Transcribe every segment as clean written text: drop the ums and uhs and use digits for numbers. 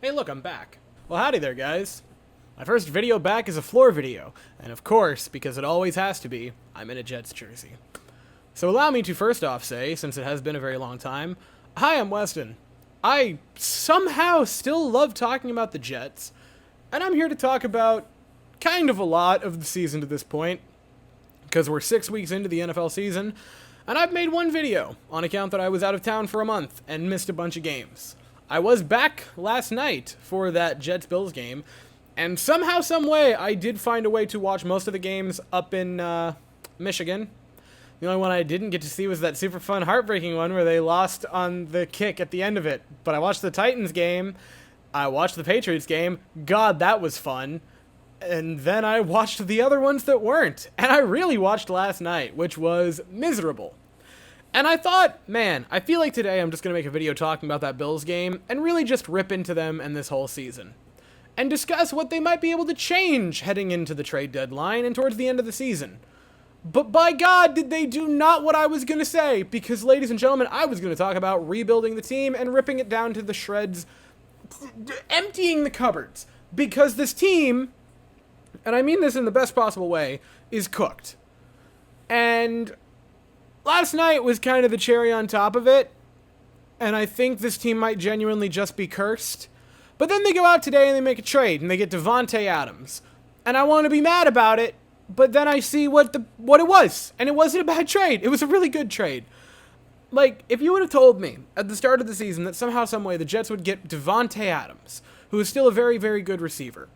Hey look, I'm back. Well, howdy there, guys. My first video back is a floor video, and of course, because it always has to be, I'm in a Jets jersey. So allow me to first off say, since it has been a very long time, hi, I'm Weston. I somehow still love talking about the Jets, and I'm here to talk about kind of a lot of the season to this point, because we're 6 weeks into the NFL season, and I've made one video on account that I was out of town for a month and missed a bunch of games. I was back last night for that Jets-Bills game, and somehow, someway, I did find a way to watch most of the games up in Michigan. The only one I didn't get to see was that super fun, heartbreaking one where they lost on the kick at the end of it. But I watched the Titans game, I watched the Patriots game, God, that was fun. And then I watched the other ones that weren't. And I really watched last night, which was miserable. And I thought, man, I feel like today I'm just going to make a video talking about that Bills game and really just rip into them and this whole season. And discuss what they might be able to change heading into the trade deadline and towards the end of the season. But by God, did they do not what I was going to say, because ladies and gentlemen, I was going to talk about rebuilding the team and ripping it down to the shreds, emptying the cupboards. Because this team, and I mean this in the best possible way, is cooked. And last night was kind of the cherry on top of it, and I think this team might genuinely just be cursed. But then they go out today and they make a trade, and they get Devante Adams. And I want to be mad about it, but then I see what it was, and it wasn't a bad trade. It was a really good trade. Like, if you would have told me at the start of the season that somehow, someway, the Jets would get Devante Adams, who is still a very, very good receiver,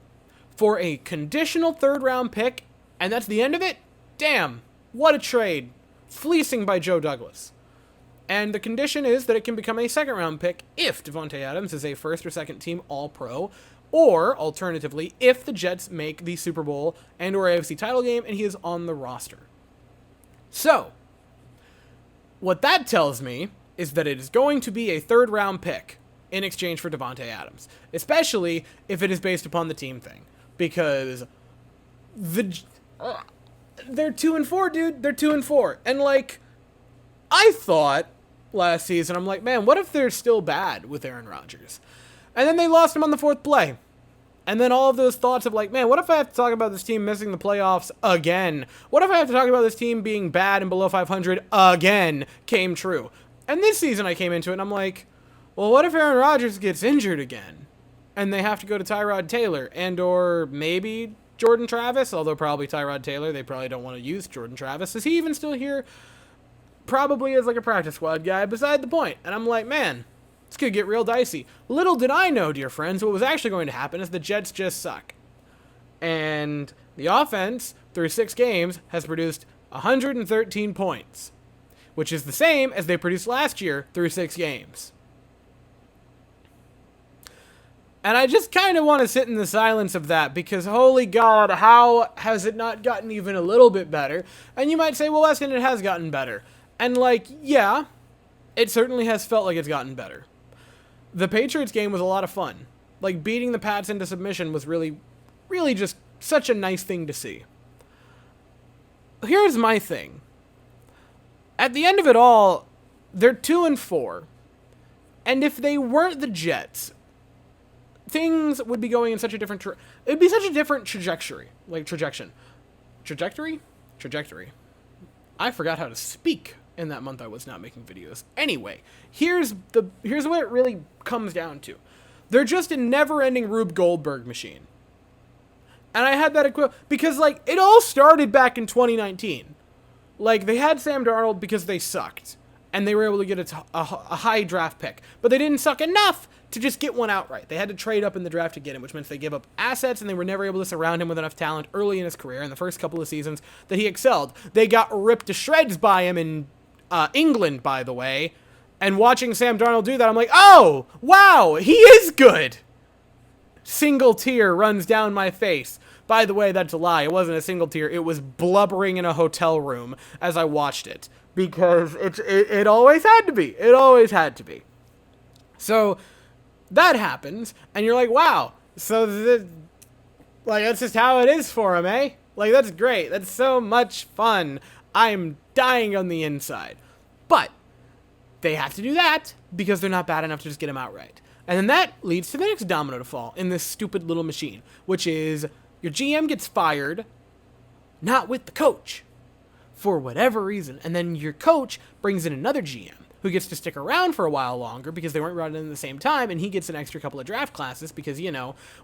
for a conditional third-round pick, and that's the end of it? Damn, what a trade. Fleecing by Joe Douglas. And the condition is that it can become a second-round pick if Devante Adams is a first or second team All-Pro, or, alternatively, if the Jets make the Super Bowl and or AFC title game and he is on the roster. So, what that tells me is that it is going to be a third-round pick in exchange for Devante Adams, especially if it is based upon the team thing, because they're 2-4, dude. They're 2-4, and like, I thought last season, I'm like, man, what if they're still bad with Aaron Rodgers? And then they lost him on the fourth play. And then all of those thoughts of like, man, what if I have to talk about this team missing the playoffs again? What if I have to talk about this team being bad and below 500 again came true? And this season I came into it and I'm like, well, what if Aaron Rodgers gets injured again? And they have to go to Tyrod Taylor and or maybe Jordan Travis, although probably Tyrod Taylor. They probably don't want to use Jordan Travis. Is he even still here? Probably as like a practice squad guy, beside the point. And I'm like, man, this could get real dicey. Little did I know, dear friends, what was actually going to happen is the Jets just suck. And the offense, through 6 games, has produced 113 points, which is the same as they produced last year through 6 games. And I just kind of want to sit in the silence of that, because holy God, how has it not gotten even a little bit better? And you might say, well, Weston, it has gotten better. And like, yeah, it certainly has felt like it's gotten better. The Patriots game was a lot of fun. Like, beating the Pats into submission was really, really just such a nice thing to see. Here's my thing. At the end of it all, they're 2-4. And if they weren't the Jets, things would be going in such a different it'd be such a different trajectory. Like, Trajectory? I forgot how to speak in that month I was not making videos. Anyway, here's what it really comes down to. They're just a never-ending Rube Goldberg machine. And I had that because, like, it all started back in 2019. Like, they had Sam Darnold because they sucked. And they were able to get a high draft pick. But they didn't suck enough to just get one outright. They had to trade up in the draft to get him, which meant they gave up assets, and they were never able to surround him with enough talent early in his career. In the first couple of seasons that he excelled, they got ripped to shreds by him in England, by the way. And watching Sam Darnold do that, I'm like, oh, wow, he is good. Single tear runs down my face. By the way, that's a lie. It wasn't a single tear. It was blubbering in a hotel room as I watched it. Because it always had to be. It always had to be. So that happens, and you're like, wow, so that's just how it is for him, eh? Like, that's great. That's so much fun. I'm dying on the inside. But they have to do that because they're not bad enough to just get him outright. And then that leads to the next domino to fall in this stupid little machine, which is your GM gets fired, not with the coach, for whatever reason. And then your coach brings in another GM who gets to stick around for a while longer because they weren't running in the same time, and he gets an extra couple of draft classes because,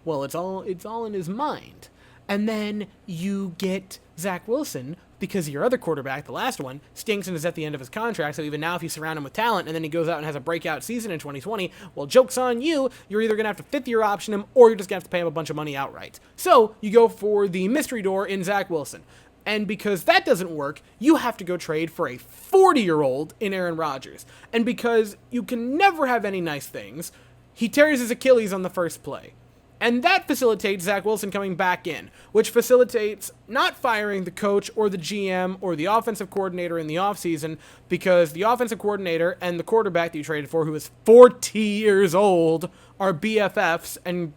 well, it's all in his mind. And then you get Zach Wilson because your other quarterback, the last one, stinks and is at the end of his contract. So even now, if you surround him with talent and then he goes out and has a breakout season in 2020, well, joke's on you. You're either going to have to fifth-year option him or you're just going to have to pay him a bunch of money outright. So you go for the mystery door in Zach Wilson. And because that doesn't work, you have to go trade for a 40-year-old in Aaron Rodgers. And because you can never have any nice things, he tears his Achilles on the first play. And that facilitates Zach Wilson coming back in, which facilitates not firing the coach or the GM or the offensive coordinator in the offseason, because the offensive coordinator and the quarterback that you traded for, who is 40 years old, are BFFs, and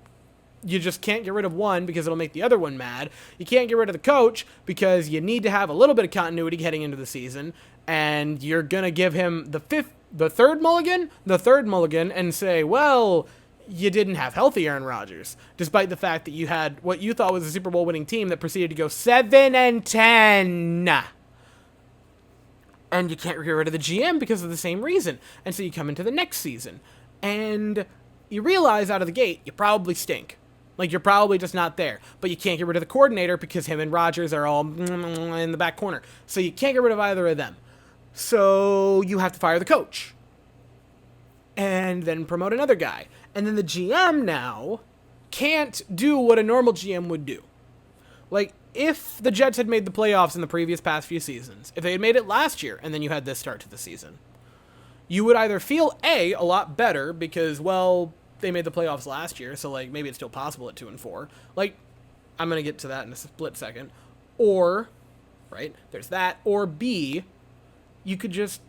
you just can't get rid of one because it'll make the other one mad. You can't get rid of the coach because you need to have a little bit of continuity heading into the season, and you're going to give him the third mulligan and say, well, you didn't have healthy Aaron Rodgers, despite the fact that you had what you thought was a Super Bowl winning team that proceeded to go 7-10. And you can't get rid of the GM because of the same reason. And so you come into the next season and you realize out of the gate, you probably stink. Like, you're probably just not there. But you can't get rid of the coordinator because him and Rodgers are all in the back corner. So you can't get rid of either of them. So you have to fire the coach. And then promote another guy. And then the GM now can't do what a normal GM would do. Like, if the Jets had made the playoffs in the past few seasons, if they had made it last year, and then you had this start to the season, you would either feel, a lot better because, well, they made the playoffs last year, so, like, maybe it's still possible at 2-4. Like, I'm going to get to that in a split second. Or, right, there's that. Or B, you could just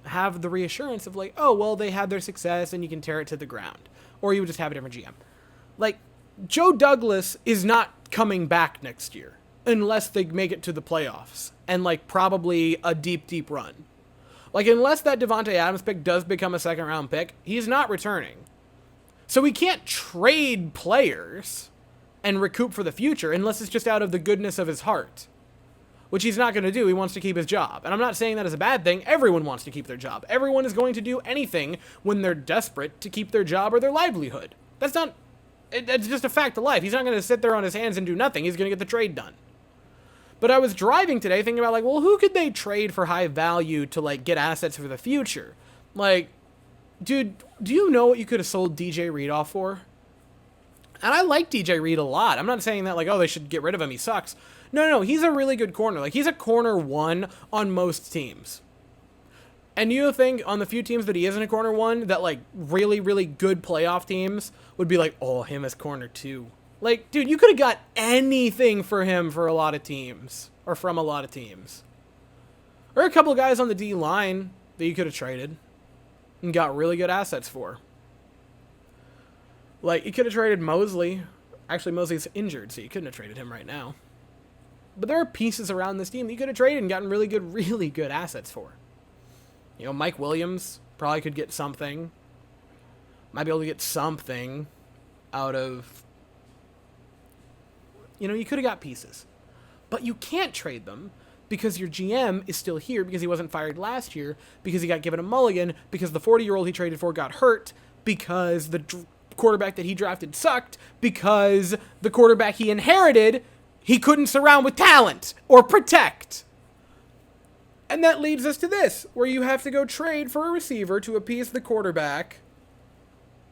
have the reassurance of, like, oh, well, they had their success and you can tear it to the ground. Or you would just have a different GM. Like, Joe Douglas is not coming back next year unless they make it to the playoffs and, like, probably a deep, deep run. Like, unless that Devante Adams pick does become a second-round pick, he's not returning. So we can't trade players and recoup for the future unless it's just out of the goodness of his heart, which he's not going to do. He wants to keep his job. And I'm not saying that is a bad thing. Everyone wants to keep their job. Everyone is going to do anything when they're desperate to keep their job or their livelihood. That's just a fact of life. He's not going to sit there on his hands and do nothing. He's going to get the trade done. But I was driving today thinking about, like, well, who could they trade for high value to, like, get assets for the future? Like, dude, do you know what you could have sold DJ Reed off for? And I like DJ Reed a lot. I'm not saying that, like, oh, they should get rid of him. He sucks. No, he's a really good corner. Like, he's a corner one on most teams. And you think on the few teams that he isn't a corner one, that, like, really, really good playoff teams would be like, oh, him as corner two. Like, dude, you could have got anything for him for a lot of teams. Or from a lot of teams. Or a couple guys on the D-line that you could have traded and got really good assets for. Like, you could have traded Mosley. Actually, Mosley's injured, so you couldn't have traded him right now. But there are pieces around this team that you could have traded and gotten really good assets for. You know, Mike Williams probably could get something. Might be able to get something out of... You know, you could have got pieces. But you can't trade them because your GM is still here because he wasn't fired last year, because he got given a mulligan, because the 40-year-old he traded for got hurt, because the quarterback that he drafted sucked, because the quarterback he inherited... he couldn't surround with talent or protect. And that leads us to this, where you have to go trade for a receiver to appease the quarterback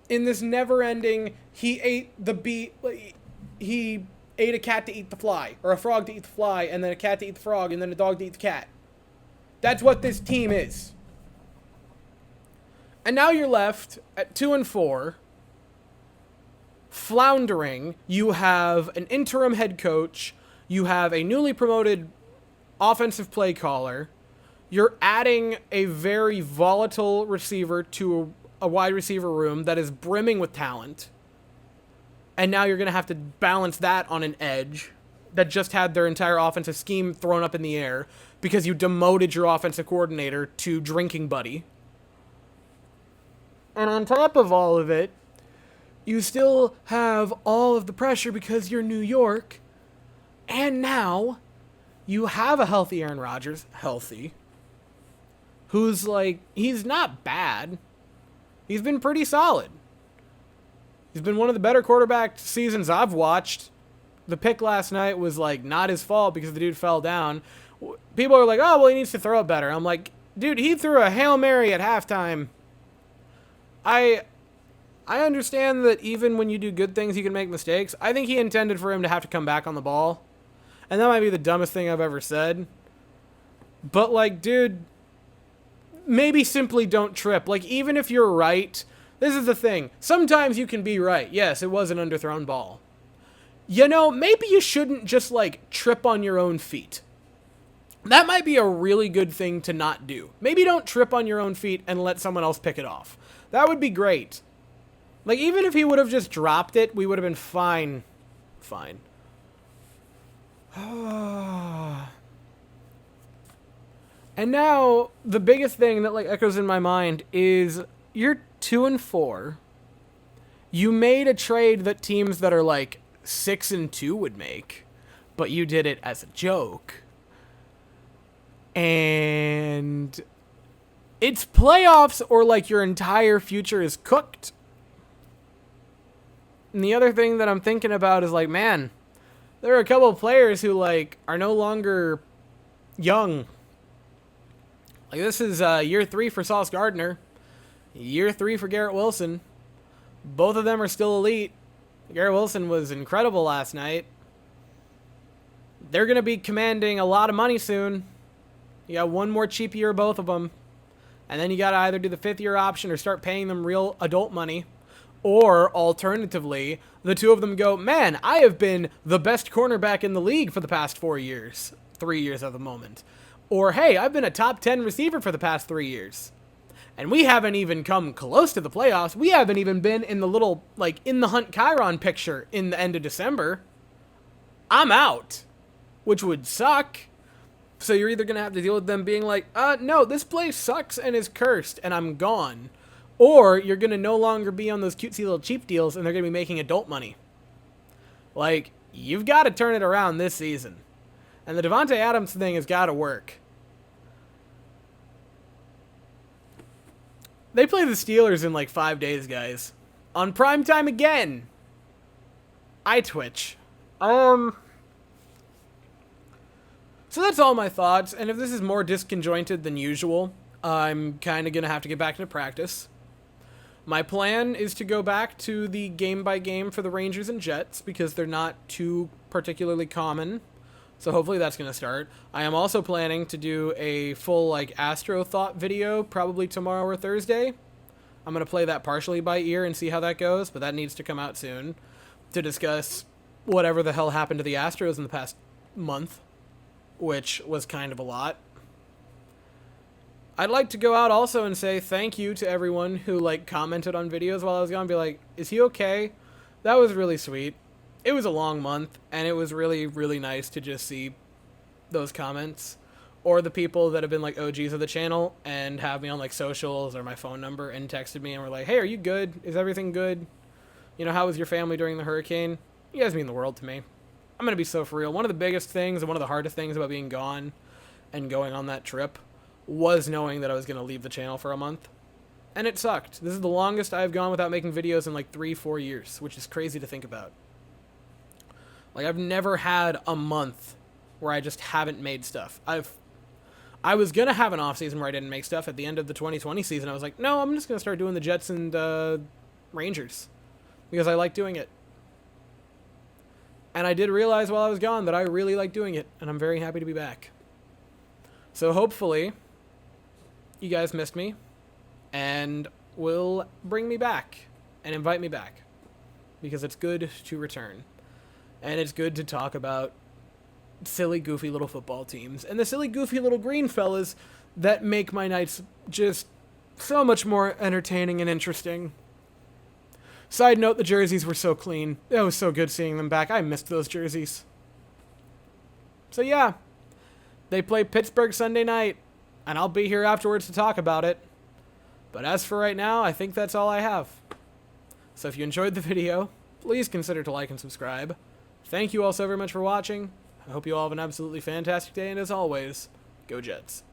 in this never-ending, he ate a cat to eat the fly, or a frog to eat the fly, and then a cat to eat the frog, and then a dog to eat the cat. That's what this team is. And now you're left at 2-4, floundering. You have an interim head coach. You have a newly promoted offensive play caller. You're adding a very volatile receiver to a wide receiver room that is brimming with talent. And now you're going to have to balance that on an edge that just had their entire offensive scheme thrown up in the air because you demoted your offensive coordinator to drinking buddy. And on top of all of it, You still have all of the pressure because you're New York. And now you have a healthy Aaron Rodgers, healthy, who's like, he's not bad. He's been pretty solid. He's been one of the better quarterback seasons I've watched. The pick last night was like not his fault because the dude fell down. People are like, oh, well, he needs to throw it better. I'm like, dude, he threw a Hail Mary at halftime. I understand that even when you do good things, you can make mistakes. I think he intended for him to have to come back on the ball. And that might be the dumbest thing I've ever said. But, like, dude, maybe simply don't trip. Like, even if you're right, this is the thing. Sometimes you can be right. Yes, it was an underthrown ball. You know, maybe you shouldn't just, like, trip on your own feet. That might be a really good thing to not do. Maybe don't trip on your own feet and let someone else pick it off. That would be great. Like, even if he would have just dropped it, we would have been fine. Fine. And now, the biggest thing that, like, echoes in my mind is you're 2-4. You made a trade that teams that are, like, 6-2 would make, but you did it as a joke. And it's playoffs or, like, your entire future is cooked. And the other thing that I'm thinking about is, like, man, there are a couple of players who, like, are no longer young. Like, this is year 3 for Sauce Gardner. Year 3 for Garrett Wilson. Both of them are still elite. Garrett Wilson was incredible last night. They're going to be commanding a lot of money soon. You got one more cheap year, both of them. And then you got to either do the 5th-year option or start paying them real adult money. Or, alternatively, the two of them go, man, I have been the best cornerback in the league for the past 4 years. 3 years at the moment. Or, hey, I've been a top 10 receiver for the past 3 years. And we haven't even come close to the playoffs. We haven't even been in the little, like, in the Hunt Chiron picture in the end of December. I'm out. Which would suck. So you're either going to have to deal with them being like, no, this place sucks and is cursed and I'm gone. Or you're going to no longer be on those cutesy little cheap deals and they're going to be making adult money. Like, you've got to turn it around this season. And the Devante Adams thing has got to work. They play the Steelers in like 5 days, guys. On primetime again. I twitch. So that's all my thoughts. And if this is more disconjointed than usual, I'm kind of going to have to get back into practice. My plan is to go back to the game-by-game for the Rangers and Jets because they're not too particularly common. So hopefully that's going to start. I am also planning to do a full like Astro Thought video probably tomorrow or Thursday. I'm going to play that partially by ear and see how that goes, but that needs to come out soon to discuss whatever the hell happened to the Astros in the past month, which was kind of a lot. I'd like to go out also and say thank you to everyone who like commented on videos while I was gone. Be like, is he okay? That was really sweet. It was a long month, and it was really, really nice to just see those comments. Or the people that have been like OGs of the channel and have me on like socials or my phone number and texted me and were like, hey, are you good? Is everything good? You know, how was your family during the hurricane? You guys mean the world to me. I'm going to be so for real. One of the biggest things and one of the hardest things about being gone and going on that trip was knowing that I was going to leave the channel for a month. And it sucked. This is the longest I've gone without making videos in like 3-4 years, which is crazy to think about. Like, I've never had a month where I just haven't made stuff. I was going to have an off season where I didn't make stuff at the end of the 2020 season. I was like, no, I'm just going to start doing the Jets and Rangers because I like doing it. And I did realize while I was gone that I really like doing it, and I'm very happy to be back. So hopefully you guys missed me and will bring me back and invite me back because it's good to return. And it's good to talk about silly, goofy little football teams and the silly, goofy little green fellas that make my nights just so much more entertaining and interesting. Side note, the jerseys were so clean. It was so good seeing them back. I missed those jerseys. So yeah, they play Pittsburgh Sunday night, and I'll be here afterwards to talk about it. But as for right now, I think that's all I have. So if you enjoyed the video, please consider to like and subscribe. Thank you all so very much for watching. I hope you all have an absolutely fantastic day, and as always, go Jets.